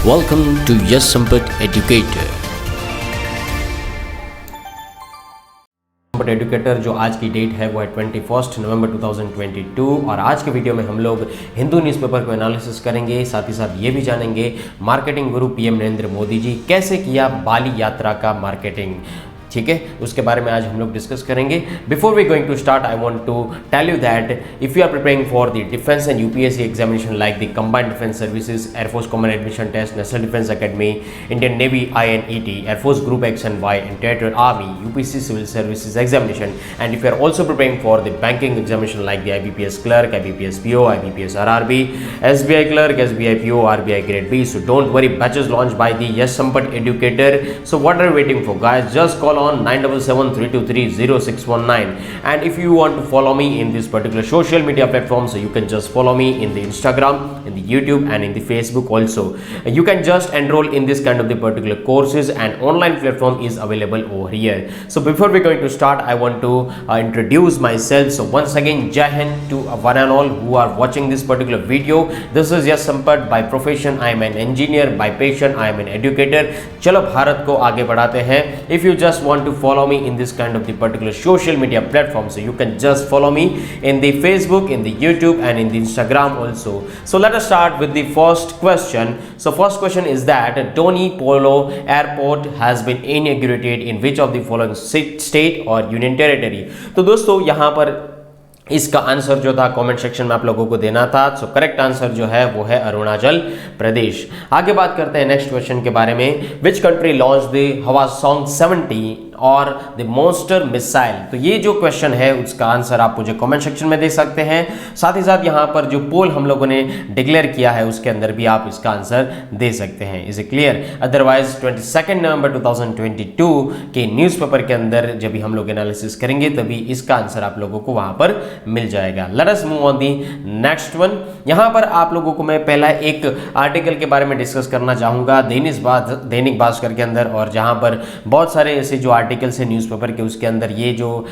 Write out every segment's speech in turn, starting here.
Welcome to Yes Sampat Educator. Educator जो आज की डेट है वो है 21 नवंबर 2022 और आज के वीडियो में हम लोग हिंदू न्यूज़पेपर को एनालिसिस करेंगे, साथ ही साथ ये भी जानेंगे मार्केटिंग गुरु पीएम नरेंद्र मोदी जी कैसे किया बाली यात्रा का मार्केटिंग। ठीक है, उसके बारे में आज हम लोग डिस्कस करेंगे। Before we going to start I want to tell you that if you are preparing for the defence and UPSC examination like the combined defence services, air force common admission test, national defence academy, Indian navy INET, air force group X and Y, and territorial army, UPSC civil services examination, and if you are also preparing for the banking examination like the IBPS clerk, IBPS PO, IBPS RRB, SBI clerk, SBI PO, RBI grade B, so don't worry, batches launched by the Yes Sampat Educator. So what are you waiting for, guys? Just call on 9773230619, and if you want to follow me in this particular social media platform, so you can just follow me in the Instagram, in the YouTube, and in the Facebook also. You can just enroll in this kind of the particular courses, and online platform is available over here. So before we're going to start, I want to introduce myself. So once again, Jai Hind to one and all who are watching this particular video. This is Yes Sampat. By profession I am an engineer, by passion I am an educator. चलो भारत को आगे बढ़ाते हैं. If you just want to follow me in this kind of the particular social media platform, so you can just follow me in the Facebook, in the YouTube, and in the Instagram also. So let us start with the first question. So first question is that Tony Polo Airport has been inaugurated in which of the following state or union territory? तो दोस्तों यहाँ पर इसका answer जो था comment section में आप लोगों को देना था। सो करेक्ट आंसर जो है वो है अरुणाचल प्रदेश। आगे बात करते हैं नेक्स्ट क्वेश्चन के बारे में। Which country launch the Hwasong 70 और द मॉन्स्टर मिसाइल? तो ये जो क्वेश्चन है उसका आंसर आप मुझे कमेंट सेक्शन में दे सकते हैं। साथ ही साथ यहाँ पर जो पोल हम लोगों ने डिक्लेयर किया है उसके अंदर भी आप इसका आंसर दे सकते हैं। Is it clear? अदरवाइज 22 नवंबर 2022 के न्यूज़पेपर के अंदर जब भी हम लोग एनालिसिस करेंगे तभी इसका आंसर आप लोगों को वहां पर मिल जाएगा। Late us move on the next one. यहाँ पर आप लोगों को मैं पहला एक आर्टिकल के बारे में डिस्कस करना चाहूँगा दैनिक भास्कर के अंदर, और जहाँ पर बहुत सारे ऐसे जो आर्टिकल्स है न्यूज़पेपर के उसके अंदर ये जो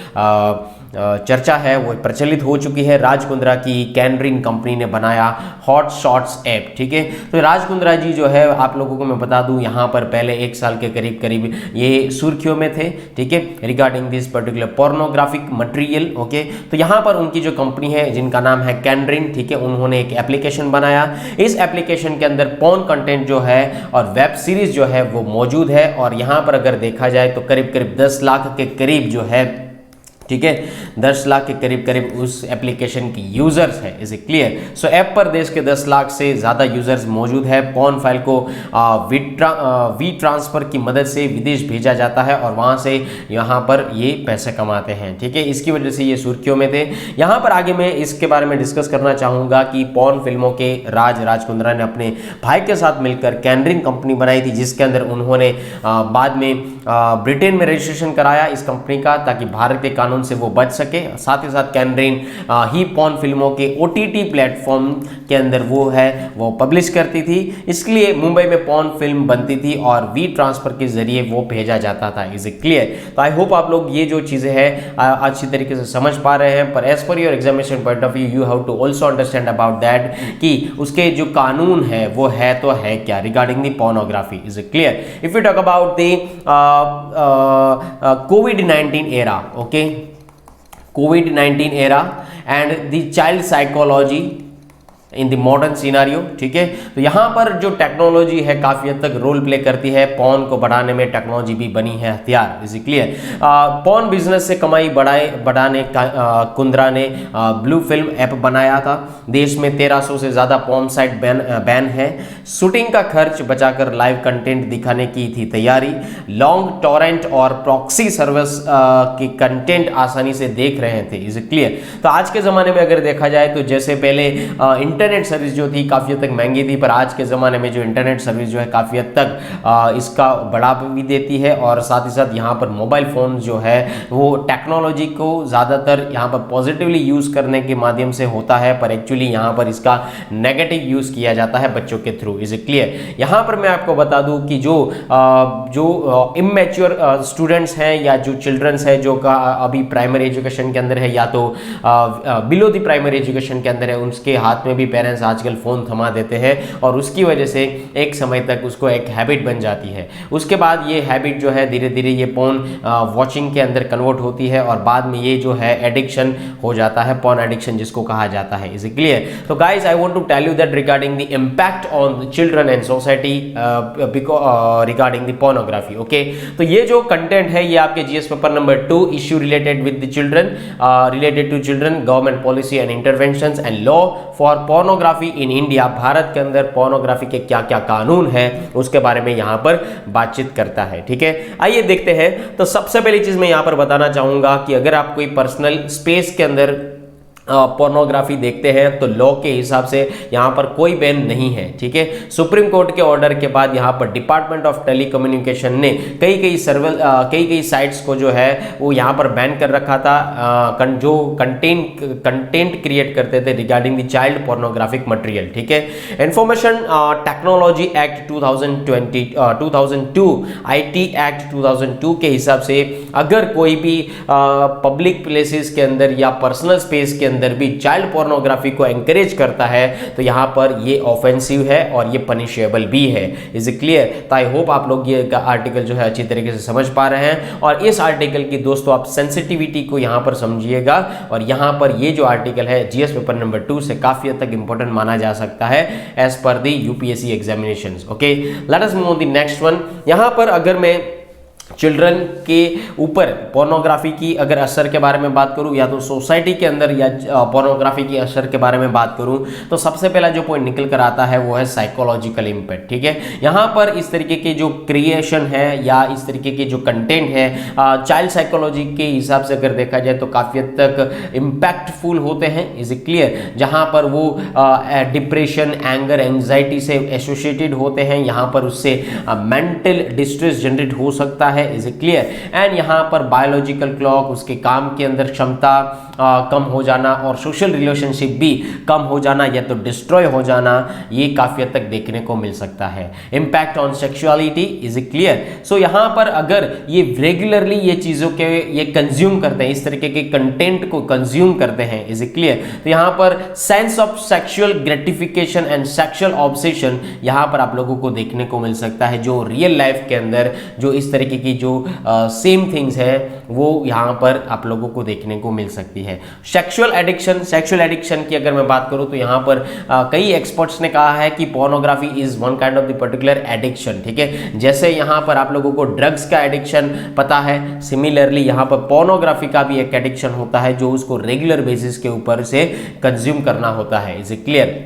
चर्चा है वो प्रचलित हो चुकी है। राज कुंद्रा की कैनरिन कंपनी ने बनाया हॉट शॉट्स ऐप। ठीक है, तो राज कुंद्रा जी जो है आप लोगों को मैं बता दूं यहाँ पर पहले एक साल के करीब ये सुर्खियों में थे। ठीक है, regarding this particular pornographic material. Okay, तो यहाँ पर उनकी जो कंपनी है जिनका नाम है कैनरिन, ठीक है, उन्होंने एक एप्लीकेशन बनाया। इस एप्लीकेशन के अंदर पॉर्न कंटेंट जो है और वेब सीरीज जो है वो मौजूद है, और यहाँ पर अगर देखा जाए तो करीब 10 लाख के करीब जो है, ठीक है, 10 लाख के करीब उस एप्लीकेशन की यूजर्स है। Is it clear? So app पर देश के 10 लाख से ज़्यादा यूजर्स मौजूद है। पॉर्न फाइल को वी ट्रांसफर की मदद से विदेश भेजा जाता है और वहाँ से यहाँ पर ये पैसे कमाते हैं। ठीक है, इसकी वजह से ये सुर्खियों में थे। यहाँ पर आगे मैं इसके बारे में डिस्कस करना चाहूँगा कि पॉर्न फिल्मों के राज कुंद्रा ने अपने भाई के साथ मिलकर कैनरिन कंपनी बनाई थी, जिसके अंदर उन्होंने बाद में ब्रिटेन में रजिस्ट्रेशन कराया इस कंपनी का, ताकि भारत के कानून से वो बच सके। साथ ही साथ कैनरिन ही पॉर्न फिल्मों के OTT प्लेटफॉर्म के अंदर वो पब्लिश करती थी, इसलिए मुंबई में पॉर्न फिल्म बनती थी और वी ट्रांसफर के जरिए वो भेजा जाता था। Is it clear? तो आई होप आप लोग ये जो चीज़ें हैं अच्छी तरीके से समझ पा रहे हैं। पर as per your examination point of view you have to also understand about that कि उसके जो कानून है वो है तो है क्या regarding the pornography. Is it clear? If you talk about the COVID-19 era, okay, COVID-19 era and the child psychology in the modern scenario. ठीक है, तो यहाँ पर जो टेक्नोलॉजी है काफ़ी हद तक रोल प्ले करती है। पॉर्न को बढ़ाने में टेक्नोलॉजी भी बनी है हथियार। Is it clear? Porn business से कमाई बढ़ाने कुंद्रा ने ब्लू फिल्म ऐप बनाया था। देश में 1300 से ज़्यादा पॉर्न साइट बैन है। शूटिंग का खर्च बचाकर लाइव कंटेंट दिखाने की थी तैयारी। लॉन्ग टॉरेंट और प्रॉक्सी सर्विस की कंटेंट आसानी से देख रहे थे। Is it clear? तो आज के ज़माने में अगर देखा जाए तो जैसे पहले इंटरनेट सर्विस जो थी काफ़ी हद तक महंगी थी, पर आज के ज़माने में जो इंटरनेट सर्विस जो है काफ़ी हद तक इसका बढ़ावा भी देती है, और साथ ही साथ यहाँ पर मोबाइल फ़ोन जो है वो टेक्नोलॉजी को ज़्यादातर यहाँ पर पॉजिटिवली यूज़ करने के माध्यम से होता है, पर एक्चुअली यहाँ पर इसका नेगेटिव यूज़ किया जाता है बच्चों के थ्रू। Is it clear? यहाँ पर मैं आपको बता दूँ कि जो इमैच्योर स्टूडेंट्स हैं या जो चिल्ड्रंस है जो का अभी प्राइमरी एजुकेशन के अंदर है या तो बिलो द प्राइमरी एजुकेशन के अंदर है, उसके हाथ में भी पेरेंट्स आजकल फ़ोन थमा देते हैं और उसकी वजह से एक समय तक उसको एक हैबिट बन जाती है। उसके बाद ये हैबिट जो है धीरे धीरे ये पोर्न वॉचिंग के अंदर कन्वर्ट होती है और बाद में ये जो है एडिक्शन हो जाता है, पोर्न एडिक्शन जिसको कहा जाता है। Is it clear? तो guys I want to tell you that regarding the impact on children and society regarding the pornography. Okay, तो ये जो कंटेंट है ये आपके GS paper number 2 issue related with the children, related to children, government policy and interventions and law for pornography in India. Bharat के अंदर pornography के क्या क्या कानून है उसके बारे में यहाँ पर बातचीत करता है। ठीक है, आइए देखते हैं। तो सबसे पहली चीज मैं यहाँ पर बताना चाहूंगा कि अगर आप कोई पर्सनल स्पेस के अंदर पोर्नोग्राफी देखते हैं तो लॉ के हिसाब से यहाँ पर कोई बैन नहीं है। ठीक है, सुप्रीम कोर्ट के ऑर्डर के बाद यहाँ पर डिपार्टमेंट ऑफ टेलीकम्युनिकेशन ने कई साइट्स को जो है वो यहाँ पर बैन कर रखा था, जो कंटेंट क्रिएट करते थे regarding the child pornographic material. ठीक है, information technology act 2002 IT act 2002 के हिसाब से अगर कोई भी पब्लिक प्लेसेस के अंदर या पर्सनल स्पेस के अंदर भी चाइल्ड पोर्नोग्राफी को एनकरेज करता है तो यहां पर ये ऑफेंसिव है और ये पनिशेबल भी है। Is it clear? तो आई होप आप लोग ये आर्टिकल जो है अच्छी तरीके से समझ पा रहे हैं और इस आर्टिकल की दोस्तों आप सेंसिटिविटी को यहां पर समझिएगा और यहां पर ये जो आर्टिकल है जीएस पेपर नंबर 2 से काफी हद तक इंपॉर्टेंट माना जा सकता है as per the UPSC examinations. Okay, let us move on the next one. यहां पर अगर मैं चिल्ड्रन के ऊपर पोर्नोग्राफी की अगर असर के बारे में बात करूं या तो सोसाइटी के अंदर या पोर्नोग्राफी की असर के बारे में बात करूं तो सबसे पहला जो पॉइंट निकल कर आता है वो है साइकोलॉजिकल इम्पैक्ट। ठीक है, यहां पर इस तरीके के जो क्रिएशन है या इस तरीके के जो कंटेंट है चाइल्ड साइकोलॉजी के हिसाब से अगर देखा जाए तो काफी हद तक इम्पैक्टफुल होते हैं। Is it clear? जहां पर वो डिप्रेशन, एंगर, एंजाइटी से एसोसिएटेड होते हैं, यहां पर उससे मेंटल डिस्ट्रेस जनरेट हो सकता है। Is it clear? एंड यहां पर बायोलॉजिकल क्लॉक, उसके काम के अंदर क्षमता कम हो जाना और सोशल रिलेशनशिप भी कम हो जाना या तो डिस्ट्रॉय हो जाना, ये काफी हद तक देखने को मिल सकता है। Impact on sexuality. Is it clear? So यहां पर अगर ये रेगुलरली ये चीजों के ये कंज्यूम करते हैं, इस तरीके के कंटेंट को कंज्यूम करते हैं, इज इट क्लियर? तो यहां पर sense of sexual gratification and sexual obsession यहां पर आप लोगों को देखने को मिल सकता है, जो रियल लाइफ के अंदर जो इस तरीके की जो सेम थिंग्स है वो यहां पर आप लोगों को देखने को मिल सकती है। सेक्सुअल एडिक्शन की अगर मैं बात करूं तो यहां पर कई एक्सपर्ट्स ने कहा है कि pornography is one kind of the particular addiction. ठीक है, जैसे यहां पर आप लोगों को ड्रग्स का एडिक्शन पता है, सिमिलरली यहां पर पोर्नोग्राफी का भी एक एडिक्शन होता है जो उसको रेगुलर बेसिस के ऊपर से कंज्यूम करना होता है। Is it clear?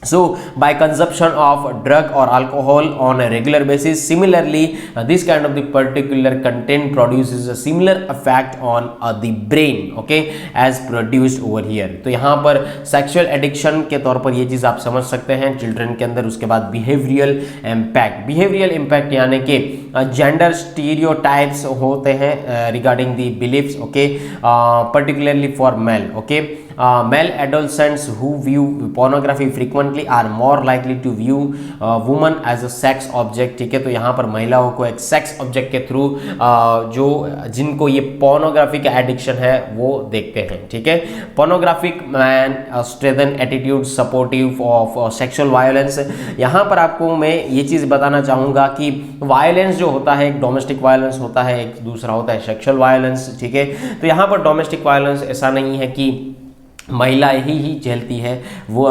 So by consumption of drug or alcohol on a regular basis, similarly this kind of the particular content produces a similar effect on the brain, okay, as produced over here। तो यहाँ पर sexual addiction के तौर पर ये चीज़ आप समझ सकते हैं चिल्ड्रन के अंदर। उसके बाद behavioral impact यानी कि जेंडर स्टीरियोटाइप्स होते हैं regarding the beliefs, okay, particularly for male, okay, male adolescents who view pornography frequently are more likely to view woman as a sex object। ठीक है, तो यहाँ पर महिलाओं को एक सेक्स ऑब्जेक्ट के थ्रू जो जिनको ये पोर्नोग्राफी का एडिक्शन है वो देखते हैं। ठीक है, pornographic man strengthen attitude supportive of sexual violence. यहाँ पर आपको मैं ये चीज़ बताना चाहूँगा कि वायलेंस जो होता है एक डोमेस्टिक वायलेंस होता है, एक दूसरा होता है सेक्सुअल वायलेंस। ठीक है, तो यहाँ पर डोमेस्टिक वायलेंस ऐसा नहीं है कि महिलाएं ही झेलती है, वो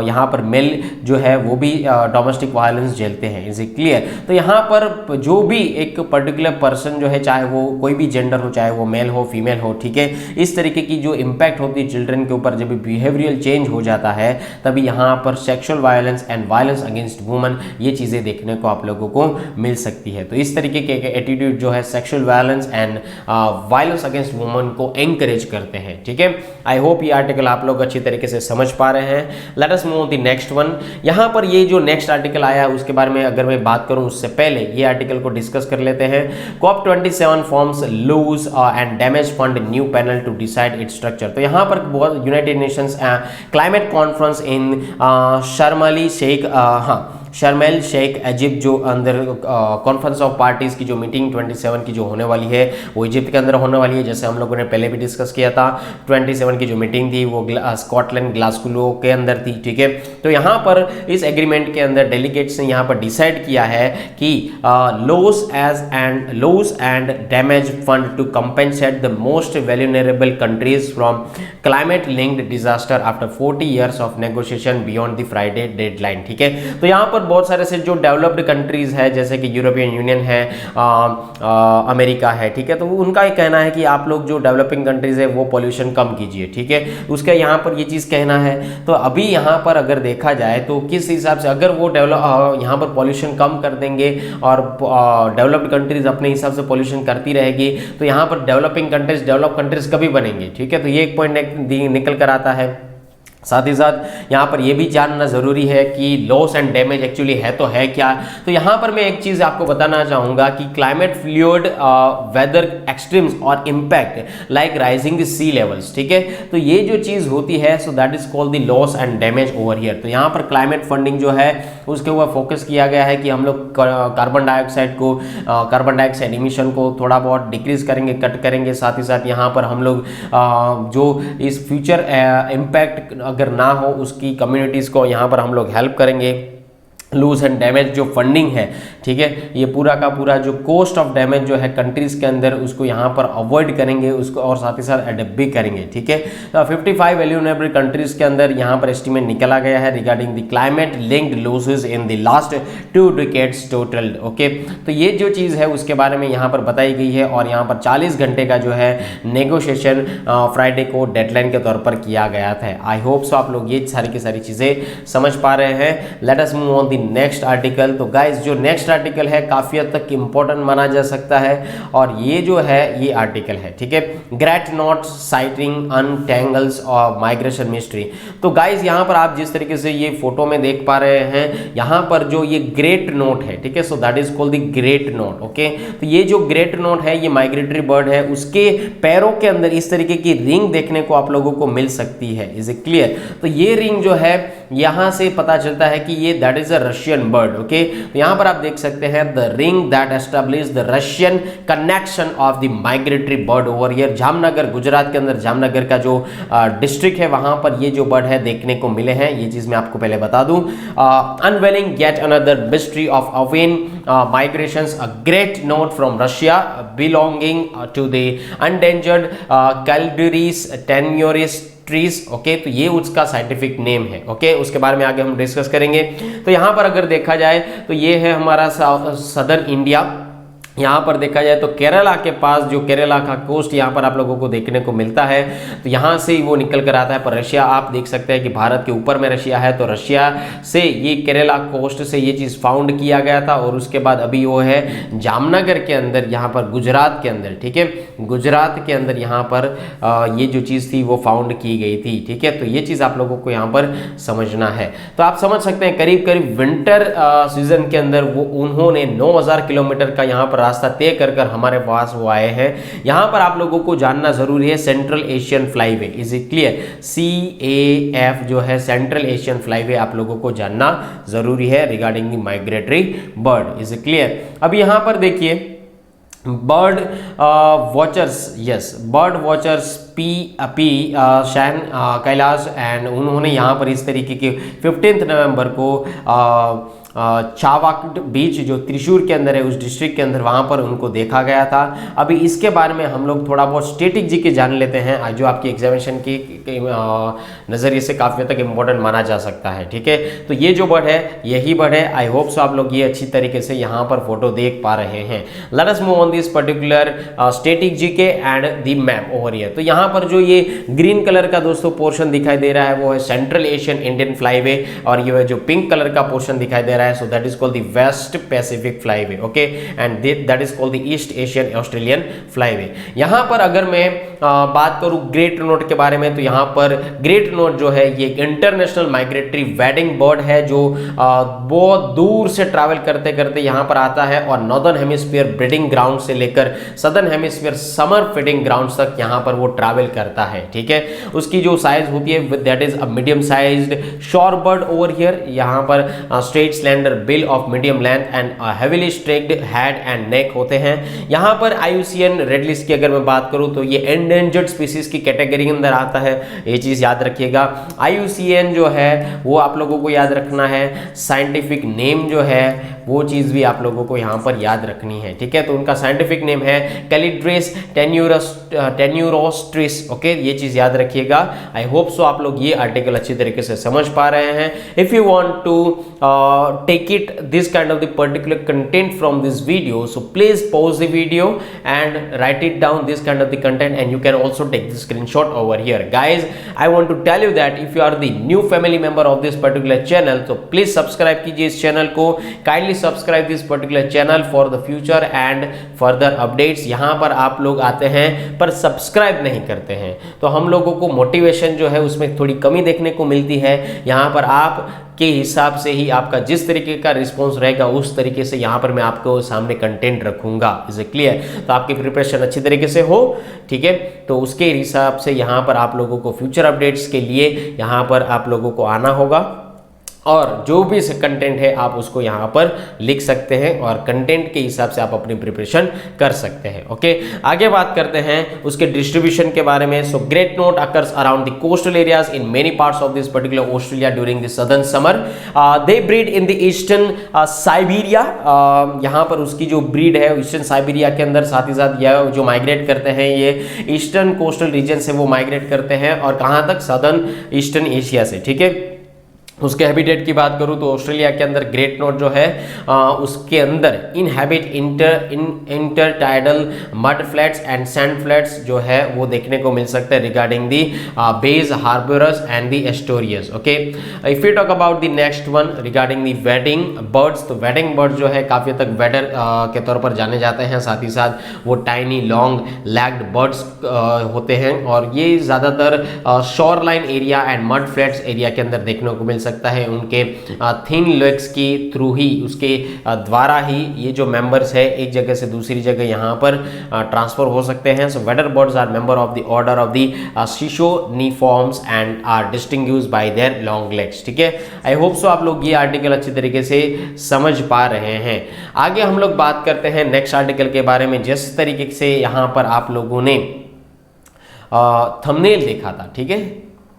यहाँ पर मेल जो है वो भी डोमेस्टिक वायलेंस झेलते हैं। Is it clear? तो यहाँ पर जो भी एक पर्टिकुलर पर्सन जो है, चाहे वो कोई भी जेंडर हो, चाहे वो मेल हो फीमेल हो, ठीक है, इस तरीके की जो इम्पैक्ट होती है चिल्ड्रन के ऊपर, जब बिहेवियरल चेंज हो जाता है तभी यहाँ पर sexual violence and violence against woman ये चीज़ें देखने को आप लोगों को मिल सकती है। तो इस तरीके के एटीट्यूड जो है sexual violence and violence against woman को एनकरेज करते हैं। ठीक है, आई होप ये आर्टिकल आप लोग अच्छी तरीके से समझ पा रहे हैं। Let us move the next one. यहां पर ये जो नेक्स्ट आर्टिकल आया है उसके बारे में अगर मैं बात करूं उससे पहले ये आर्टिकल को डिस्कस कर लेते हैं। COP27 forms loss and damage fund new panel to decide its structure. तो यहां पर बहुत United Nations climate conference in Sharm El Sheikh शर्म एल शेख इजिप्ट जो अंदर कॉन्फ्रेंस ऑफ पार्टीज की जो मीटिंग 27 की जो होने वाली है वो इजिप्ट के अंदर होने वाली है। जैसे हम लोगों ने पहले भी डिस्कस किया था, 27 की जो मीटिंग थी वो स्कॉटलैंड ग्लासगो के अंदर थी, ठीक है। तो यहाँ पर इस एग्रीमेंट के अंदर डेलीगेट्स ने यहाँ पर डिसाइड किया है कि loss and damage fund to compensate the most vulnerable countries from climate linked disaster after 40 years of negotiation beyond the Friday deadline, ठीक है। तो यहाँ पर बहुत सारे से जो डेवलप्ड कंट्रीज है जैसे कि यूरोपियन यूनियन है, अमेरिका है, ठीक है, तो उनका ये कहना है कि आप लोग जो डेवलपिंग कंट्रीज है वो पॉल्यूशन कम कीजिए, ठीक है, उसका यहाँ पर ये चीज़ कहना है। तो अभी यहाँ पर अगर देखा जाए तो किस हिसाब से अगर वो यहाँ पर पॉल्यूशन कम कर देंगे और डेवलप्ड कंट्रीज अपने हिसाब से पॉल्यूशन करती रहेगी तो यहाँ पर डेवलप कंट्रीज कभी बनेंगे, ठीक है। तो ये एक पॉइंट निकल कर आता है। साथ ही साथ यहाँ पर यह भी जानना ज़रूरी है कि लॉस एंड डैमेज एक्चुअली है तो है क्या। तो यहाँ पर मैं एक चीज़ आपको बताना चाहूँगा कि क्लाइमेट फ्लूइड वेदर एक्सट्रीम्स और impact like rising sea levels, ठीक है। तो ये जो चीज़ होती है so that is called the loss and damage over here. तो यहाँ पर क्लाइमेट फंडिंग जो है उसके ऊपर फोकस किया गया है कि हम लोग कार्बन डाइऑक्साइड इमिशन को थोड़ा बहुत डिक्रीज करेंगे, कट करेंगे। साथ ही साथ यहाँ पर हम लोग जो इस फ्यूचर इम्पैक्ट अगर ना हो उसकी कम्युनिटीज़ को यहाँ पर हम लोग हेल्प करेंगे। लूज एंड डैमेज जो फंडिंग है, ठीक है, ये पूरा का पूरा जो कॉस्ट ऑफ डैमेज जो है कंट्रीज के अंदर उसको यहाँ पर अवॉइड करेंगे उसको, और साथ ही साथ एडप्ट भी करेंगे, ठीक है। तो 55 वैल्यूनेबल कंट्रीज के अंदर यहाँ पर एस्टिमेट निकला गया है regarding the climate linked losses in the last 2 decades total, okay. तो ये जो चीज़ है उसके बारे में यहाँ पर बताई गई है और यहाँ पर 40 घंटे का जो है नेगोशिएशन फ्राइडे को डेडलाइन के तौर पर किया गया था। आई होप सो आप लोग ये सारी की सारी चीज़ें समझ पा रहे हैं। Let us move on the next article. तो गाइस जो नेक्स्ट आर्टिकल है काफी हद तक इंपॉर्टेंट माना जा सकता है और ये जो है ये आर्टिकल है, ठीक है, ग्रेट नोट साइटिंग अनटेंगल्स और माइग्रेशन मिस्ट्री। तो गाइस यहाँ पर आप जिस तरीके से ये फोटो में देख पा रहे हैं यहाँ पर जो ये ग्रेट नोट है, ठीक है, so that is called the great note, okay. तो ये जो ग्रेट नोट है ये माइग्रेटरी बर्ड है, उसके पैरों के अंदर इस तरीके की रिंग देखने को आप लोगों को मिल सकती है। Is it clear? तो ये रिंग जो है यहाँ से पता चलता है कि ये that is a Russian bird, okay. तो यहाँ पर आप देख सकते हैं the ring that establish the Russian connection of the migratory bird over here. Jamnagar, Gujarat के अंदर जामनगर का जो डिस्ट्रिक्ट है वहां पर ये जो बर्ड है देखने को मिले हैं। ये चीज मैं आपको पहले बता दूं। Unveiling get another mystery of avian migrations, a great note from Russia belonging to the endangered Calduris tenuris trees, okay. तो ये उसका साइंटिफिक नेम है, ओके। उसके बारे में आगे हम डिस्कस करेंगे। तो यहाँ पर अगर देखा जाए तो ये है हमारा सदर्न इंडिया। यहाँ पर देखा जाए तो केरला के पास जो केरला का कोस्ट यहाँ पर आप लोगों को देखने को मिलता है, तो यहाँ से वो निकल कर आता है। पर रशिया आप देख सकते हैं कि भारत के ऊपर में रशिया है, तो रशिया से ये केरला कोस्ट से ये चीज़ फाउंड किया गया था और उसके बाद अभी वो है जामनगर के अंदर, यहाँ पर गुजरात के अंदर, ठीक है, गुजरात के अंदर यहाँ पर ये जो चीज़ थी वो फाउंड की गई थी, ठीक है। तो ये चीज़ आप लोगों को यहाँ पर समझना है। तो आप समझ सकते हैं करीब करीब विंटर सीजन के अंदर वो उन्होंने 9000 किलोमीटर का यहाँ पर रास्ता तय कर हमारे पास वो आए हैं। यहां पर आप लोगों को जानना जरूरी है central Asian flyway, is it clear? CAF जो है सेंट्रल एशियन फ्लाईवे आप लोगों को जानना जरूरी है regarding the migratory bird, is it clear? अब यहां पर देखिए bird watchers, yes, bird watchers P Shan Kailash and उन्होंने यहाँ पर इस तरीके के 15 नवंबर को चावाकट बीच जो त्रिशूर के अंदर है उस डिस्ट्रिक्ट के अंदर वहाँ पर उनको देखा गया था। अभी इसके बारे में हम लोग थोड़ा बहुत स्टैटिक जी के जान लेते हैं जो आपकी एग्जामिनेशन की नज़रिए से काफ़ी तक इम्पोर्टेंट माना जा सकता है, ठीक है। तो ये जो बर्ड है यही बर्ड है। आई होप सो आप लोग ये अच्छी तरीके से यहाँ पर फोटो देख पा रहे हैं। Let us move on this particular static G K and the map over here. तो यहाँ पर जो ये ग्रीन कलर का दोस्तों पोर्शन दिखाई दे रहा है वो है सेंट्रल एशियन इंडियन फ्लाईवे और ये जो पिंक कलर का पोर्शन दिखाई दे रहा है so that is called the West Pacific flyway, okay, and that is called the East Asian Australian flyway. यहाँ पर अगर मैं बात करूँ ग्रेट नोट के बारे में तो यहाँ पर ग्रेट नोट जो है ये इंटरनेशनल माइग्रेटरी वेडिंग बर्ड है जो बहुत दूर से ट्रैवल करते करते यहाँ पर आता है और नॉर्दर्न हेमिस्फीयर ब्रीडिंग ग्राउंड से लेकर southern hemisphere summer feeding ground तक यहाँ पर वो ट्रैवल ट्रैवल करता है, ठीक है। उसकी जो साइज होती है that is a medium sized shore bird over here, यहाँ पर straight slender bill of medium length and heavily streaked head and neck होते हैं। यहाँ पर IUCN रेड लिस्ट की अगर मैं बात करूँ तो ये एंडेंजर्ड स्पीसीज की कैटेगरी के अंदर आता है, ये चीज़ याद रखिएगा। IUCN जो है वो आप लोगों को याद रखना है, साइंटिफिक नेम जो है वो चीज़ भी आप लोगों को यहाँ पर याद रखनी है, ठीक है। तो उनका साइंटिफिक नेम है कैलिड्रेस टेन्यूरोस्ट्रिस, ओके, ये चीज़ याद रखिएगा। आई होप सो आप लोग ये आर्टिकल अच्छी तरीके से समझ पा रहे हैं। If you want to take it this kind of the particular content from this video, so please pause the video and write it down this kind of the content and you can also take the screenshot over here. Guys, I want to tell you that if you are the new family member of this particular channel, तो please subscribe कीजिए इस channel को, kindly subscribe this particular channel for the future and further updates. यहाँ पर आप लोग आते हैं पर सब्सक्राइब नहीं करते हैं, तो हम लोगों को मोटिवेशन जो है उसमें थोड़ी कमी देखने को मिलती है। यहाँ पर आप के हिसाब से ही आपका जिस तरीके का रिस्पॉन्स रहेगा उस तरीके से यहाँ पर मैं आपको सामने कंटेंट रखूंगा। Is it clear? तो आपकी प्रिपरेशन अच्छी तरीके से हो, ठीक है। तो उसके हिसाब से यहाँ पर आप लोगों को फ्यूचर अपडेट्स के लिए यहाँ पर आप लोगों को आना होगा और जो भी कंटेंट है आप उसको यहाँ पर लिख सकते हैं और कंटेंट के हिसाब से आप अपनी प्रिपरेशन कर सकते हैं, ओके। आगे बात करते हैं उसके डिस्ट्रीब्यूशन के बारे में। So great note occurs around the coastal areas in many parts of this particular Australia during the southern summer. They breed in the eastern Siberia, यहाँ पर उसकी जो ब्रीड है ईस्टर्न साइबेरिया के अंदर, साथ ही साथ यह जो माइग्रेट करते हैं ये ईस्टर्न कोस्टल रीजन से वो माइग्रेट करते हैं और कहाँ तक, सदर्न ईस्टर्न एशिया से, ठीक है। उसके हैबिटेट की बात करूँ तो ऑस्ट्रेलिया के अंदर ग्रेट नोट जो है उसके अंदर inhabit intertidal mud flats and sand flats जो है वो देखने को मिल सकते हैं regarding the bays harbours and the estuaries, okay. If you talk about the next one regarding the wading birds, तो वेडिंग बर्ड्स जो है काफ़ी तक वेडर के तौर पर जाने जाते हैं, साथ ही साथ वो टाइनी लॉन्ग लैग्ड बर्ड्स होते हैं और ये ज़्यादातर shore line area and mud flats area के अंदर देखने को मिल सकता है। उनके थिन लेग्स की थ्रू ही, उसके द्वारा ही ये जो मेंबर्स है एक जगह से दूसरी जगह यहाँ पर ट्रांसफर हो सकते हैं। So wader birds are member of the order of the Charadriiformes and are distinguished by their long legs, ठीक है। आई होप सो आप लोग ये आर्टिकल अच्छी तरीके से समझ पा रहे हैं। आगे हम लोग बात करते हैं नेक्स्ट आर्टिकल के बारे में। जिस तरीके से यहाँ पर आप लोगों ने थंबनेल देखा था, ठीक है,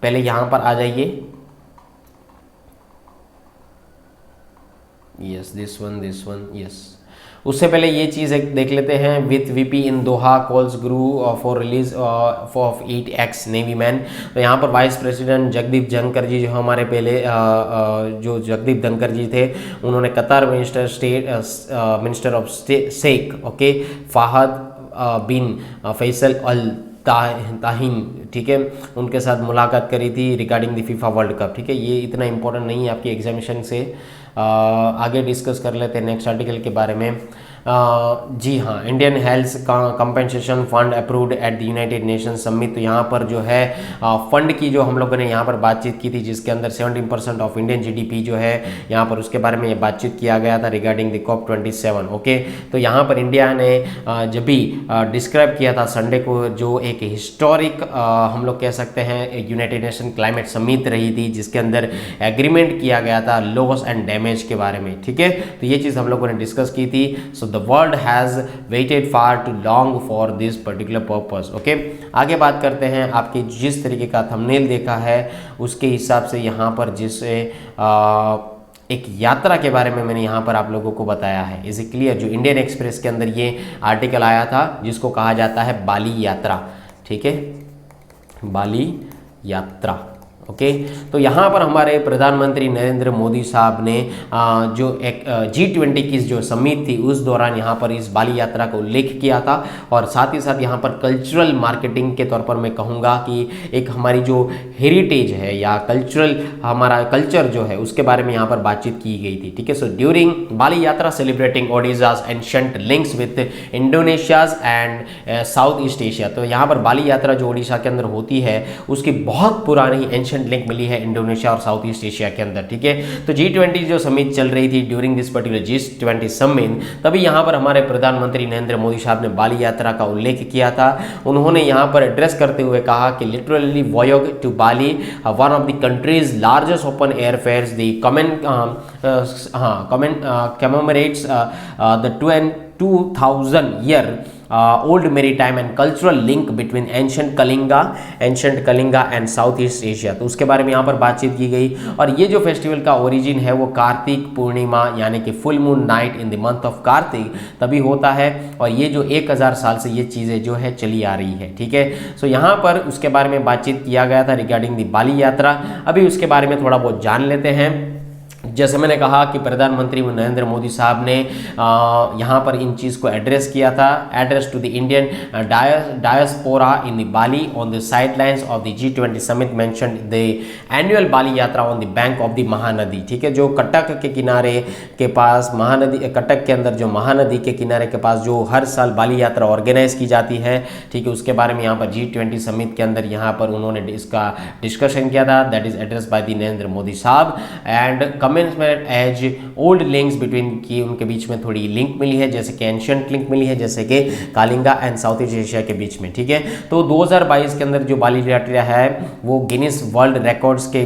पहले यहाँ पर आ जाइए। Yes, this one, yes. उससे पहले ये चीज़ देख लेते हैं। With VP in Doha calls ग्रू for release of 8 ex navy man. तो यहाँ पर वाइस प्रेसिडेंट जगदीप धनखड़ जी जो हमारे पहले जो जगदीप धनखड़ जी थे, उन्होंने कतार मिनिस्टर ऑफ शेख, okay, Fahad bin Faisal Al Thani, ठीक है, उनके साथ मुलाकात करी थी regarding the FIFA World Cup, ठीक है। ये इतना इंपॉर्टेंट नहीं है आपकी एग्जामिनेशन से। आगे डिस्कस कर लेते हैं नेक्स्ट आर्टिकल के बारे में। जी हाँ, Indian health compensation fund approved at the United nation summit. तो यहाँ पर जो है फंड की जो हम लोगों ने यहाँ पर बातचीत की थी, जिसके अंदर 17% ऑफ इंडियन जीडीपी जो है यहाँ पर उसके बारे में ये बातचीत किया गया था रिगार्डिंग द COP27, ओके। तो यहाँ पर इंडिया ने जब भी डिस्क्राइब किया था संडे को, जो एक हिस्टोरिक हम लोग कह सकते हैं यूनाइटेड नेशन क्लाइमेट समिट रही थी, जिसके अंदर एग्रीमेंट किया गया था लॉस एंड डैमेज के बारे में, ठीक है। तो ये चीज़ हम लोगों ने डिस्कस की थी। So the world has waited far too long for this particular purpose, okay. आगे बात करते हैं। आपके जिस तरीके का थंबनेल देखा है उसके हिसाब से यहाँ पर जिससे एक यात्रा के बारे में मैंने यहाँ पर आप लोगों को बताया है। Is it clear? जो इंडियन एक्सप्रेस के अंदर ये आर्टिकल आया था जिसको कहा जाता है बाली यात्रा, ठीक है, बाली यात्रा, ओके। तो यहाँ पर हमारे प्रधानमंत्री नरेंद्र मोदी साहब ने जो एक G20 की जो समिट थी उस दौरान यहाँ पर इस बाली यात्रा का उल्लेख किया था और साथ ही साथ यहाँ पर कल्चरल मार्केटिंग के तौर पर मैं कहूँगा कि एक हमारी जो हेरिटेज है या कल्चरल हमारा कल्चर जो है उसके बारे में यहाँ पर बातचीत की गई थी, ठीक है। सो ड्यूरिंग बाली यात्रा celebrating Odisha's ancient links with इंडोनेशियाज and south east Asia. तो यहाँ पर बाली यात्रा जो ओडिशा के अंदर होती है उसकी बहुत पुरानी एंशिएंट एंशिएंट लिंक मिली है इंडोनेशिया और साउथ ईस्ट एशिया के अंदर, ठीक है। तो G20 जो समिट चल रही थी during this particular G20 summit, तभी यहाँ पर हमारे प्रधानमंत्री नरेंद्र मोदी साहब ने बाली यात्रा का उल्लेख किया था। उन्होंने यहाँ पर एड्रेस करते हुए कहा कि literally voyage to Bali, one of the countries largest open air fairs, the commemorates the 2000 year old maritime and cultural link between ancient Kalinga and South East Asia। तो उसके बारे में यहाँ पर बातचीत की गई। और ये जो फेस्टिवल का ओरिजिन है वो कार्तिक पूर्णिमा यानी कि full moon night in the month of Kartik तभी होता है, और ये जो 1000 साल से ये चीज़ें जो है चली आ रही है, ठीक है। सो यहाँ पर उसके बारे में बातचीत किया गया था रिगार्डिंग दी बाली यात्रा। अभी उसके बारे में थोड़ा बहुत जान लेते हैं। जैसे मैंने कहा कि प्रधानमंत्री नरेंद्र मोदी साहब ने यहाँ पर इन चीज़ को एड्रेस किया था, address to the Indian diaspora in the Bali on the sidelines of the G20 summit mentioned the annual Bali Yatra on the bank of the Mahanadi, ठीक है। जो कटक के किनारे के पास महानदी, कटक के अंदर जो महानदी के किनारे के पास जो हर साल बाली यात्रा ऑर्गेनाइज की जाती है, ठीक है, उसके बारे में यहाँ पर G20 समिट के अंदर यहाँ पर उन्होंने इसका डिस्कशन किया था। That is address by the Narendra Modi साहब and commencement as old links between, की उनके बीच में थोड़ी लिंक मिली है, जैसे कि एंशिएंट लिंक मिली है, जैसे कि Kalinga and south east Asia के बीच में, ठीक है। तो 2022 के अंदर जो बाली यात्रा है वो गिनीज वर्ल्ड रिकॉर्ड्स के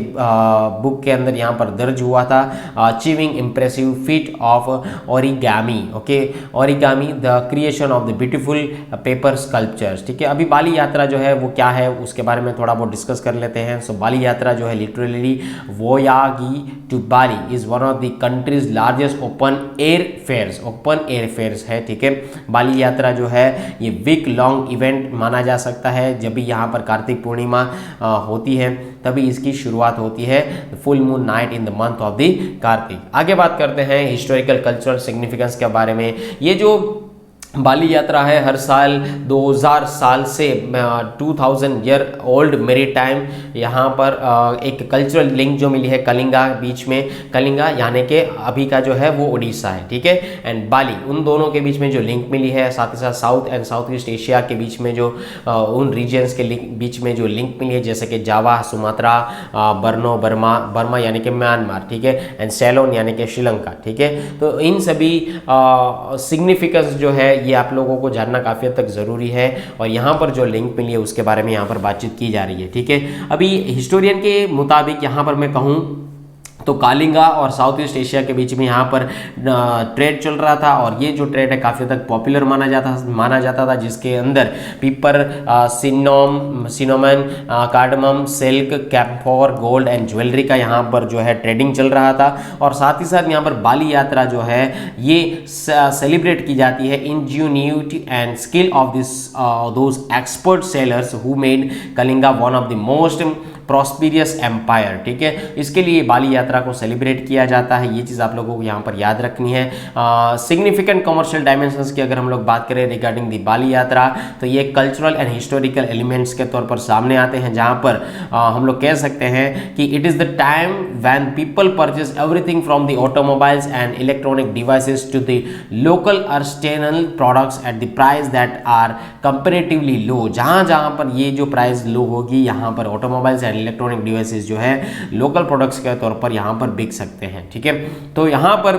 बुक के अंदर यहाँ पर दर्ज हुआ था, achieving impressive feet of origami, okay, origami the creation of the beautiful paper sculptures, ठीक है। अभी बाली यात्रा जो है वो क्या है उसके बारे में थोड़ा बहुत डिस्कस कर लेते हैं। सो बाली यात्रा जो है literally voyage to Bali is one of the countries largest open air fairs है, ठीक है। बाली यात्रा जो है ये वीक लॉन्ग इवेंट माना जा सकता है। जब भी यहाँ पर कार्तिक पूर्णिमा होती है तभी इसकी शुरुआत होती है, full moon night in the month of the Kartik. आगे बात करते हैं हिस्टोरिकल कल्चरल सिग्निफिकेंस के बारे में। ये जो बाली यात्रा है हर साल 2000 साल से 2000 ईयर ओल्ड मेरी टाइम यहाँ पर एक कल्चरल लिंक जो मिली है कलिंगा बीच में, कलिंगा यानी कि अभी का जो है वो उड़ीसा है, ठीक है, एंड बाली, उन दोनों के बीच में जो लिंक मिली है, साथ ही साथ south and south east Asia के बीच में जो उन रीजन्स के बीच में जो लिंक मिली है, जैसे कि जावा, सुमात्रा, बर्नो, बर्मा यानी कि म्यांमार, ठीक है, एंड सेलोन यानी कि श्रीलंका, ठीक है। तो इन सभी सिग्निफिकेंस जो है ये आप लोगों को जानना काफ़ी हद तक ज़रूरी है, और यहाँ पर जो लिंक मिली है उसके बारे में यहाँ पर बातचीत की जा रही है, ठीक है। अभी हिस्टोरियन के मुताबिक यहाँ पर मैं कहूँ तो कालिंगा और साउथ ईस्ट एशिया के बीच में यहाँ पर ट्रेड चल रहा था, और ये जो ट्रेड है काफ़ी तक पॉपुलर माना जाता था, जिसके अंदर पीपर, सिनोमन, cardamom, silk, camphor, gold and jewellery का यहाँ पर जो है ट्रेडिंग चल रहा था। और साथ ही साथ यहाँ पर बाली यात्रा जो है ये सेलिब्रेट की जाती है ingenuity and skill of this those expert sailors who made Kalinga one of the most prosperous empire, ठीक है। इसके लिए बाली यात्रा को सेलिब्रेट किया जाता है, ये चीज़ आप लोगों को यहाँ पर याद रखनी है। सिग्निफिकेंट कमर्शियल डायमेंशंस की अगर हम लोग बात करें रिगार्डिंग दी बाली यात्रा, तो ये कल्चरल एंड हिस्टोरिकल एलिमेंट्स के तौर पर सामने आते हैं, जहाँ पर हम लोग कह सकते हैं कि it is the time when people purchase everything from the automobiles and electronic devices to the local artisanal products at the price that are comparatively low. जहाँ पर ये जो प्राइस लो होगी, यहाँ पर ऑटोमोबाइल्स एंड इलेक्ट्रॉनिक डिवाइसेस जो है local products के तौर पर यहाँ पर बिक सकते हैं, ठीक है। तो यहाँ पर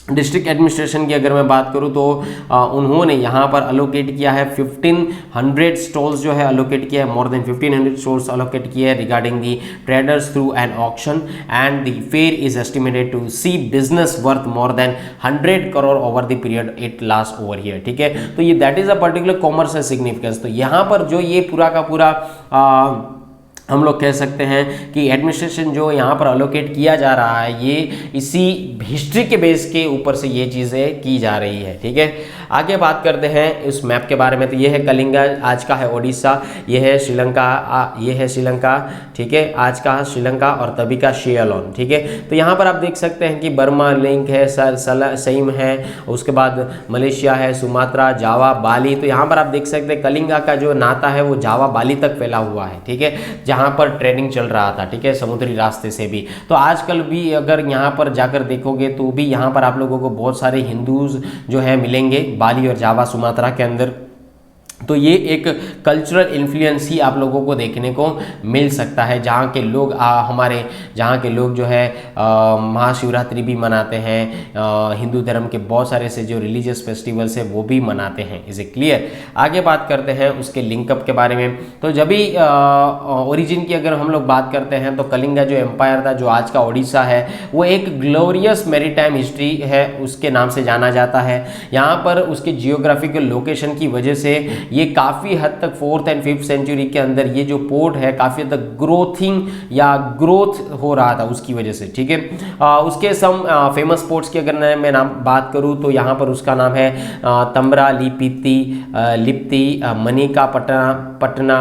डिस्ट्रिक्ट एडमिनिस्ट्रेशन की अगर मैं बात करूं तो उन्होंने यहाँ पर अलोकेट किया है 1500 स्टॉल्स जो है अलोकेट किया है, मोर देन 1500 स्टॉल्स अलोकेट किया है regarding the traders through an auction, and the fair is estimated to see business worth more than 100 crore over the period it last over here, ठीक है। तो ये that is a particular commercial significance. तो यहाँ पर जो ये पूरा का पूरा हम लोग कह सकते हैं कि एडमिनिस्ट्रेशन जो यहाँ पर अलोकेट किया जा रहा है ये इसी हिस्ट्री के बेस के ऊपर से ये चीज़ें की जा रही है, ठीक है। आगे बात करते हैं इस मैप के बारे में। तो ये है कलिंगा, आज का है ओडिशा, ये है श्रीलंका, ठीक है, आज का है श्रीलंका और तभी का शेयलोन, ठीक है। तो यहाँ पर आप देख सकते हैं कि बर्मा लिंक है, सईम है, उसके बाद मलेशिया है, सुमात्रा, जावा, बाली। तो यहाँ पर आप देख सकते हैं कलिंगा का जो नाता है वो जावा बाली तक फैला हुआ है, ठीक है, जहाँ पर ट्रेडिंग चल रहा था, ठीक है, समुद्री रास्ते से भी। तो आजकल भी अगर यहाँ पर जाकर देखोगे तो भी यहाँ पर आप लोगों को बहुत सारे हिंदूज जो है मिलेंगे बाली और जावा सुमात्रा के अंदर। तो ये एक कल्चरल इन्फ्लुएंस ही आप लोगों को देखने को मिल सकता है, जहाँ के लोग हमारे जहाँ के लोग जो है महाशिवरात्रि भी मनाते हैं, हिंदू धर्म के बहुत सारे से जो रिलीजियस फेस्टिवल्स है वो भी मनाते हैं। Is a clear. आगे बात करते हैं उसके लिंकअप के बारे में। तो जब भी ओरिजिन की अगर हम लोग बात करते हैं तो कलिंगा जो एम्पायर था, जो आज का ओडिशा है, वो एक ग्लोरियस मैरीटाइम हिस्ट्री है, उसके नाम से जाना जाता है। यहाँ पर उसके जियोग्राफिकल लोकेशन की वजह से ये काफ़ी हद तक 4th and 5th सेंचुरी के अंदर ये जो पोर्ट है काफ़ी हद तक ग्रोथिंग या ग्रोथ हो रहा था उसकी वजह से। ठीक है, उसके सम फेमस पोर्ट्स की अगर मैं नाम बात करूँ तो यहाँ पर उसका नाम है तम्बरा, लिप्ती, मनिका पटना,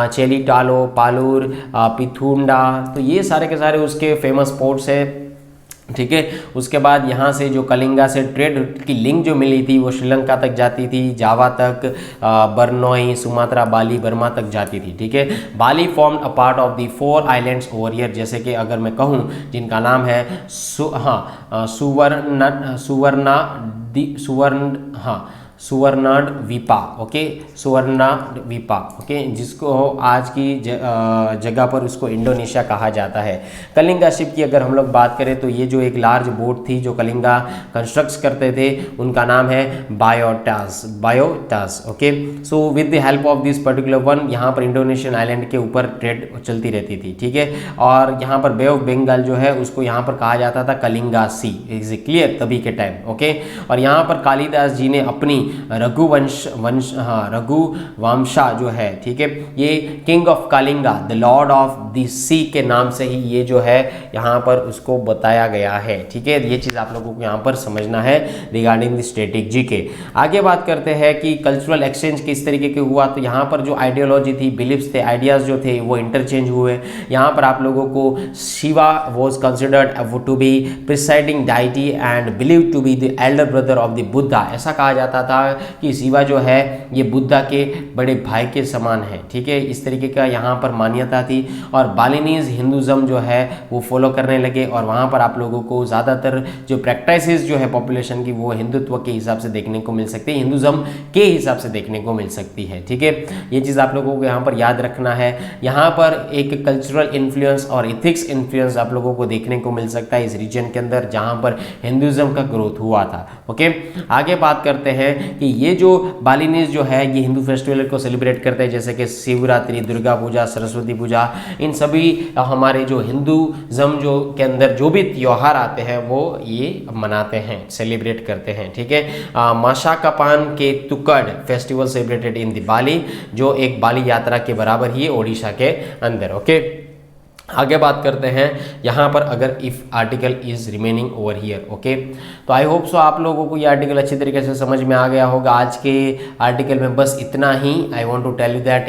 चेलिटालो, पालूर, पिथुंडा, तो ये सारे के सारे उसके फेमस पोर्ट्स है। ठीक है, उसके बाद यहाँ से जो कलिंगा से ट्रेड की लिंक जो मिली थी वो श्रीलंका तक जाती थी, जावा तक, बर्नोई, सुमात्रा, बाली, बर्मा तक जाती थी। ठीक है, Bali formed a part of the 4 islands over here, जैसे कि अगर मैं कहूँ जिनका नाम है सुवर्णद्वीपा, ओके, सुवर्णद्वीपा, ओके, जिसको आज की जगह पर उसको इंडोनेशिया कहा जाता है। कलिंगा शिप की अगर हम लोग बात करें तो ये जो एक लार्ज बोट थी जो कलिंगा कंस्ट्रक्ट करते थे, उनका नाम है बायोटास, okay. So with the help of this particular one, यहाँ पर इंडोनेशियन आइलैंड के ऊपर ट्रेड चलती रहती थी। ठीक है, और यहाँ पर बे ऑफ बंगाल जो है उसको यहाँ पर कहा जाता था कलिंगा सी। इज क्लियर तभी के टाइम, ओके। और यहाँ पर कालिदास जी ने अपनी रघुवंशा जो है, ठीक है, ये king of Kalinga, the lord of the sea के नाम से ही ये जो है यहाँ पर उसको बताया गया है। ठीक है, ये चीज़ आप लोगों को यहाँ पर समझना है रिगार्डिंग द स्ट्रेटेजी के। आगे बात करते हैं कि कल्चरल एक्सचेंज किस तरीके के हुआ। तो यहाँ पर जो आइडियोलॉजी थी, बिलीफ्स थे, आइडियाज़ जो थे वो इंटरचेंज हुए। यहाँ पर आप लोगों को Shiva was considered to be presiding deity and believe to be the elder brother of the Buddha. ऐसा कहा जाता था कि शिवा जो है ये बुद्धा के बड़े भाई के समान है। ठीक है, इस तरीके का यहाँ पर मान्यता थी। और बालिनीज हिंदुज़म जो है वो फॉलो करने लगे, और वहाँ पर आप लोगों को ज़्यादातर जो प्रैक्टिसेस जो है पॉपुलेशन की वो हिंदुत्व के हिसाब से देखने को मिल सकती है, हिंदुज़म के हिसाब से देखने को मिल सकती है। ठीक है, ये चीज़ आप लोगों को यहाँ पर याद रखना है। यहाँ पर एक कल्चरल इन्फ्लुएंस और इथिक्स इन्फ्लुएंस आप लोगों को देखने को मिल सकता है इस रीजन के अंदर जहाँ पर हिंदुज़म का ग्रोथ हुआ था। ओके, आगे बात करते हैं कि ये जो बालिनीज जो है ये हिंदू फेस्टिवल को सेलिब्रेट करते हैं, जैसे कि शिवरात्रि, दुर्गा पूजा, सरस्वती पूजा, इन सभी हमारे जो हिंदूज़म जो के अंदर जो भी त्यौहार आते हैं वो ये मनाते हैं, सेलिब्रेट करते हैं। ठीक है, माशाकापान के तुकड़ फेस्टिवल सेलिब्रेटेड इन द बाली, जो एक बाली यात्रा के बराबर ही है ओडिशा के अंदर। ओके, आगे बात करते हैं यहाँ पर अगर if article is remaining over here. Okay, तो आई होप सो आप लोगों को ये आर्टिकल अच्छी तरीके से समझ में आ गया होगा। आज के आर्टिकल में बस इतना ही। I want to tell you that if